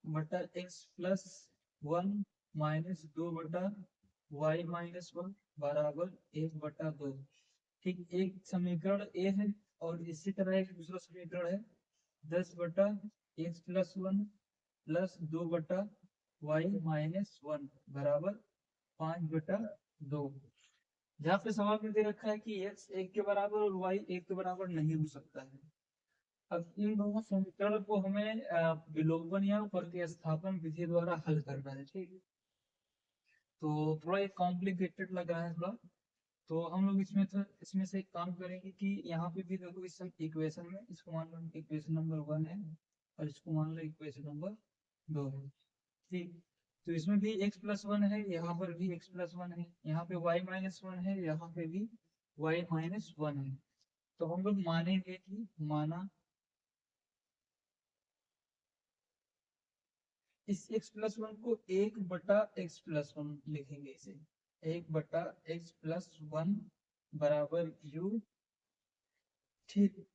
बटा x plus one minus दो बटा वाई माइनस वन बराबर एक बटा दो। ठीक, एक समीकरण ए है और इसी तरह एक दूसरा समीकरण है 10 बटा एक्स प्लस वन प्लस दो बटा वाई माइनस वन बराबर 5/2। जहाँ पे सवाल में दे रखा है कि x एक के बराबर और y एक के बराबर नहीं हो सकता है। अब इन दोनों समीकरण को हमें विलोपन या प्रतिस्थापन विधि द्वारा हल करना है। ठीक, तो थोड़ा एक कॉम्प्लिकेटेड लग रहा है थोड़ा। तो हम लोग इसमें से एक काम करेंगे कि यहाँ पे भी देखो इस इक्वेशन में इसको मान लो इक्वेशन नंबर 1 है और इसको मान लो इक्वेशन नंबर 2 है। ठीक, तो इसमें भी x प्लस वन है, यहाँ पर भी x प्लस वन है, यहाँ पे y माइनस वन है, यहाँ पे भी y माइनस वन है। तो हम लोग मानेंगे कि माना इस x प्लस वन को 1/x प्लस वन लिखेंगे, इसे 1/x प्लस वन बराबर u। ठीक,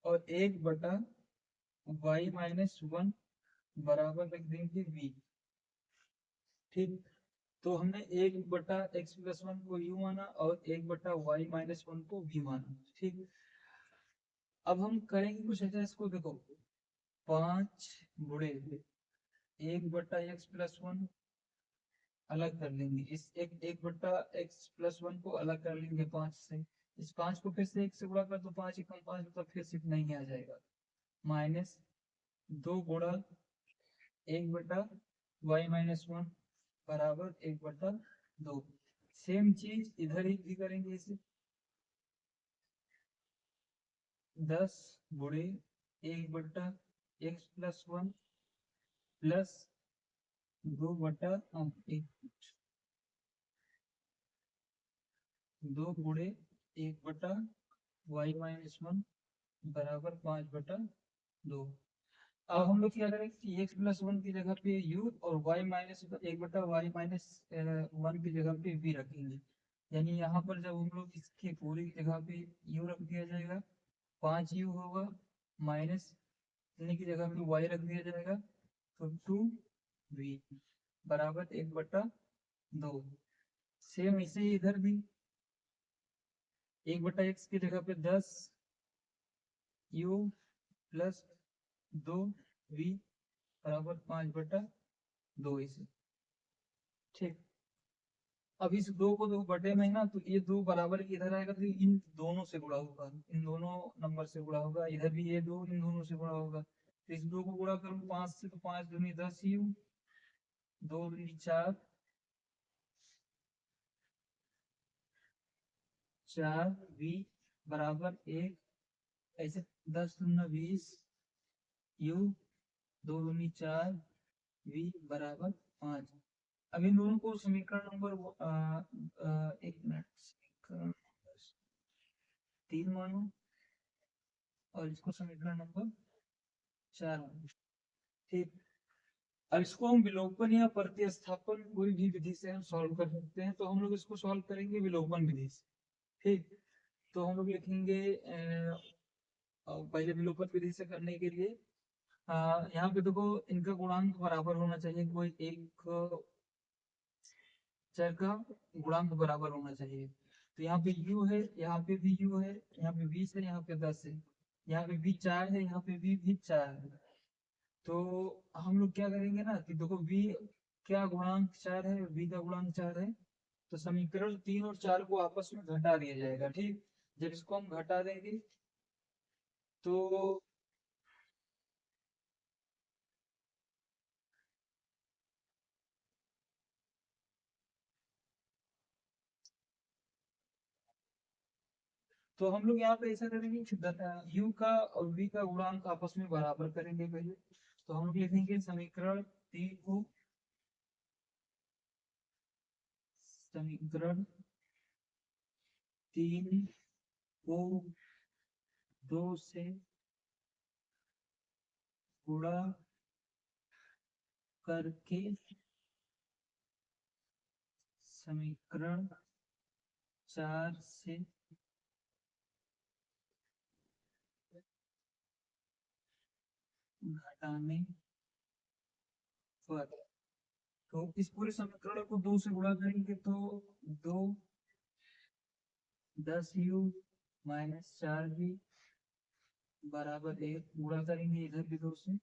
और 1/y माइनस वन बराबर लिख देंगे v। ठीक, तो हमने 1/x प्लस वन को u माना और 1/y माइनस वन को v माना। ठीक, अब हम करेंगे कुछ ऐसा, इसको देखो 5 गुणे 1/x प्लस वन अलग कर लेंगे, इस 1/x प्लस वन को अलग कर लेंगे 5 से। इस 5 को फिर से 1 से गुणा कर दो, 5 एकम 5 मतलब फिर से इतना ही आ जाएगा। माइनस 2 गुणा 1/y माइनस वन बराबर 1/2। सेम चीज इधर ही भी करेंगे, इसे 10 गुणे 1/x प्लस वन प्लस 2 गुणे 1/y माइनस वन बराबर 5/2। अब हम लोग क्या करेंगे कि x प्लस वन की जगह पे u और y minus 1/y minus one की जगह पे v रखेंगे। यानी यहाँ पर जब हम लोग इसकी पूरी जगह पे u रख दिया जाएगा 5u होगा, माइनस की जगह पे y रख दिया जाएगा तो 2v बराबर 1/2। सेम इसे ही इधर भी 1/x की जगह पे 10u प्लस 2v बराबर 5/2 इसे। ठीक, अब इस 2 को 2 बटे में ना, तो ये 2 बराबर इधर आएगा तो इन दोनों से गुणा होगा, इन दोनों नंबर से गुणा होगा, इधर भी ये 2 इन दोनों से गुणा होगा। तो इस 2 को गुणा करूँ 5 से तो 5 दूनी 10u, 2 दूनी 4, 4v बराबर 1, ऐसे 10 दूना 20 u, 2 दूनी 4 v बराबर 5। अब इन दोनों को समीकरण नंबर एक मिनट, समीकरण नंबर 3 मानो और इसको समीकरण नंबर 4 मानो। ठीक, अब इसको हम विलोपन या प्रतिस्थापन कोई भी विधि से हम सॉल्व कर सकते हैं, तो हम लोग इसको सॉल्व करेंगे विलोपन विधि से। ठीक, तो हम लोग लिखेंगे पहले विलोपन विधि से करने के लिए यहाँ पे देखो इनका गुणांक बराबर होना चाहिए, कोई एक चर का गुणांक बराबर होना चाहिए। तो यहाँ पे u है, यहाँ पे भी u है, यहाँ पे 20 है, यहाँ पे 10 है, यहाँ पे भी 4 है, यहाँ पे भी 4 है। तो हम लोग क्या करेंगे ना कि देखो v क्या गुणांक 4 है, v का गुणांक 4 है, तो समीकरण 3 और 4 को आपस में घटा दिया जाएगा। ठीक, जब इसको हम घटा देंगे तो हम लोग यहाँ पे ऐसा करेंगे कि u का और v का गुणांक आपस में बराबर करेंगे पहले। तो हम लोग लिखेंगे समीकरण 3 को समीकरण 3 को 2 से गुणा करके समीकरण 4 से घटाने पर। तो इस पूरे समीकरण को 2 से गुणा करेंगे तो 2 10u माइनस 4v बराबर 1 गुणा करेंगे इधर भी 2 से,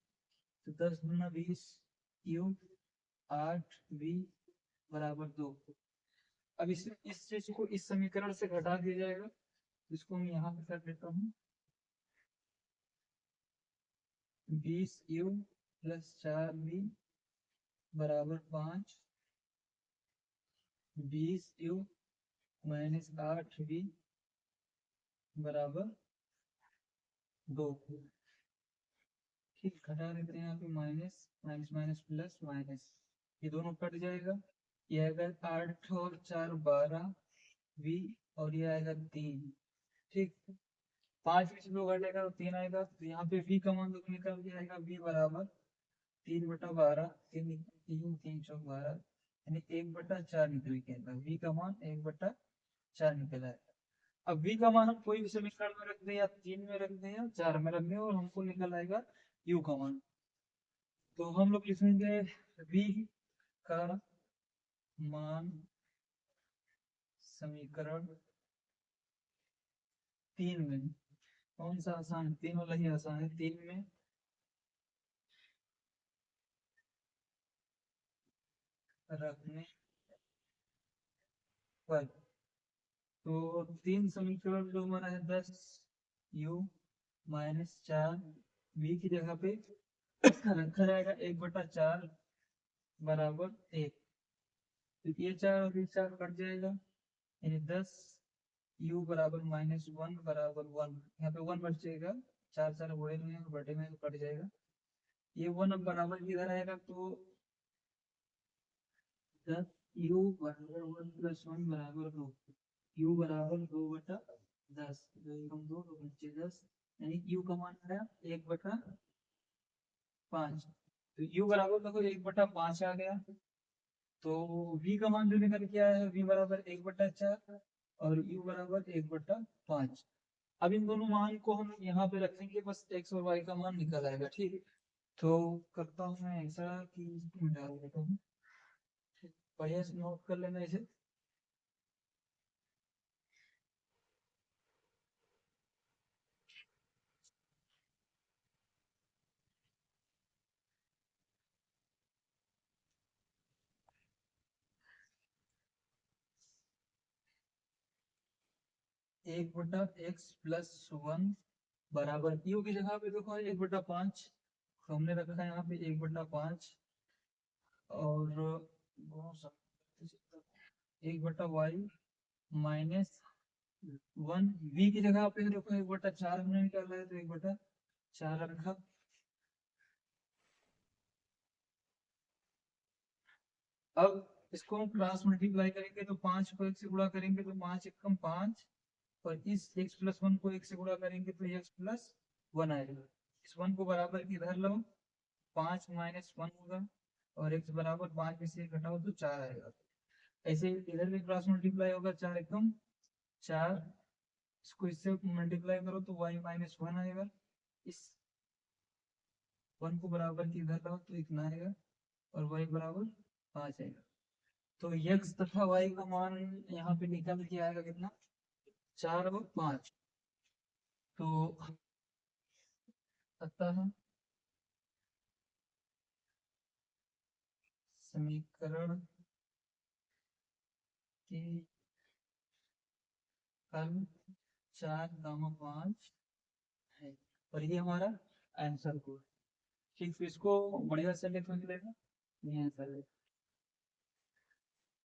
तो 10 गुना 20 u 8v बराबर 2। अब इस चीज को इस समीकरण से घटा दिया जाएगा, इसको मैं यहाँ पे कर देता हूँ। 20u प्लस 4v बराबर 5, 20u माइनस 8v बराबर 2। ठीक, घटा देते हैं यहाँ पे minus minus minus plus minus, ये दोनों कट जाएगा। ये आएगा 8 और 4 12 v और ये आएगा 3। ठीक, 5 में से 2 घटेगा तो 3 आएगा, तो यहाँ पे v का मान तो निकल के आएगा v बराबर 3/12, 3 चौक 12, यानी 1/4 निकल के आएगा। v का मान 1/4 निकल आएगा। अब v का मान हम कोई भी समीकरण में रख दें, या 3 में रख दें या 4 में रख दें, और हमको निकल आएगा u का मान। तो हम लोग लिखेंगे v का मान समीकरण 3 में, कौन सा आसान है? 3 वाला ही आसान है। 3 में रखने पर, तो 3 समीकरण जो हमारा है 10u माइनस 4v की जगह पे रखा जाएगा 1/4 बराबर 1। तो ये 4 और ये 4 कट जाएगा, यानी 10u बराबर -1 बराबर 1। यहाँ पे 1 बच जाएगा, 4 4 बड़े में और बटे में तो कट जाएगा। ये 1 अब बराबर किधर आएगा, तो 10u बराबर 1 प्लस 1 बराबर 2, u बराबर 2/10, 2 2 बचे 10, यानी u का मान आया 1/5। तो u बराबर देखो 1/5 आ गया। तो v का मान जो निकल के आया है v बराबर 1/4 और u बराबर 1/5। अब इन दोनों मान को हम यहाँ पे रखेंगे, बस x और y का मान निकल आएगा। ठीक है, तो करता हूँ मैं ऐसा कि डाल देता हूँ, बढ़िया से नोट कर लेना इसे। एक बटा एक्स प्लस 1 बराबर यू की जगह पे देखो 1/5, तो हमने रखा है यहाँ पे 1/5, और 1/y माइनस 1 v की जगह पे देखो 1/4 हमने निकाला है, तो 1/4 रखा। अब इसको हम क्रॉस मल्टीप्लाई करेंगे, तो 5 को 1 से गुणा करेंगे तो 5 एकम 5, और इस x प्लस 1 को 1 से गुणा करेंगे तो x प्लस 1 आएगा। इस 1 को बराबर इधर लो, 5 माइनस 1 होगा, और x बराबर 5 में से 1 घटाओ तो 4 आएगा। ऐसे इधर भी क्रॉस मल्टीप्लाई होगा, 4 एकम 4, इसको इससे मल्टीप्लाई करो तो y माइनस 1 आएगा। इस 1 को बराबर की इधर लाओ तो इतना आएगा, और y बराबर 5 आएगा। तो x तथा y का मान यहाँ पे निकल के आएगा कितना, 4 और 5। तो अतः समीकरण के कल 4, 5 है, और ये हमारा आंसर को। ठीक, तो इसको बढ़िया से लिख लेगा, ये आंसर है।